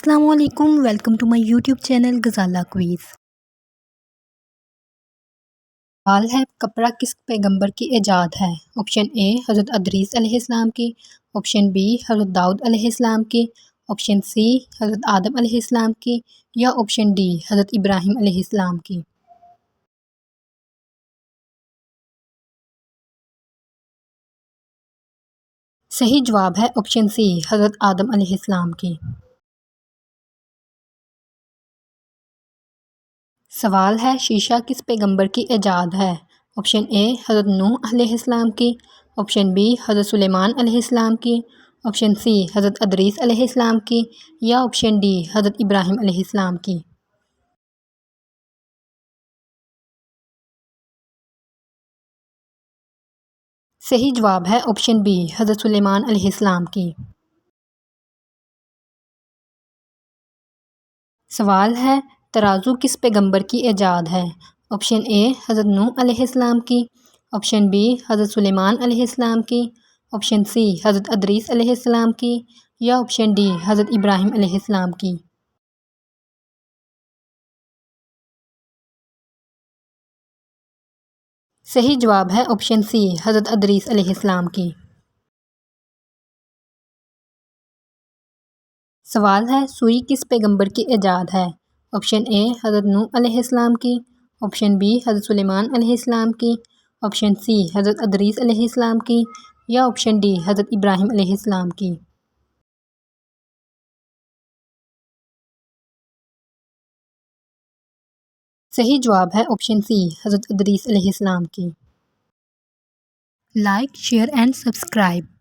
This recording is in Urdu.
السلام علیکم، welcome to my YouTube channel Ghazala quiz. سوال ہے کپڑا کس پیغمبر کی ایجاد ہے؟ آپشن اے حضرت ادریس علیہ السلام کی، آپشن بی حضرت داؤد علیہ السلام کی، آپشن سی حضرت آدم علیہ السلام کی یا آپشن ڈی حضرت ابراہیم علیہ السلام کی۔ صحیح جواب ہے آپشن سی حضرت آدم علیہ السلام کی۔ سوال ہے شیشہ کس پیغمبر کی ایجاد ہے؟ آپشن اے حضرت نوح علیہ السلام کی، آپشن بی حضرت سلیمان علیہ السلام کی، آپشن سی حضرت ادریس علیہ السلام کی یا آپشن ڈی حضرت ابراہیم علیہ السلام کی۔ صحیح جواب ہے آپشن بی حضرت سلیمان علیہ السلام کی۔ سوال ہے ترازو کس پیغمبر کی ایجاد ہے؟ آپشن اے حضرت نوح علیہ السلام کی، آپشن بی حضرت سلیمان علیہ السلام کی، آپشن سی حضرت ادریس علیہ السلام کی یا آپشن ڈی حضرت ابراہیم علیہ السلام کی۔ صحیح جواب ہے آپشن سی حضرت ادریس علیہ السلام کی۔ سوال ہے سوئی کس پیغمبر کی ایجاد ہے؟ آپشن اے حضرت نوح علیہ السلام کی، آپشن بی حضرت سلیمان علیہ السلام کی، آپشن سی حضرت ادریس علیہ السلام کی یا آپشن ڈی حضرت ابراہیم علیہ السلام کی۔ صحیح جواب ہے آپشن سی حضرت ادریس علیہ السلام کی۔ Like, share and subscribe.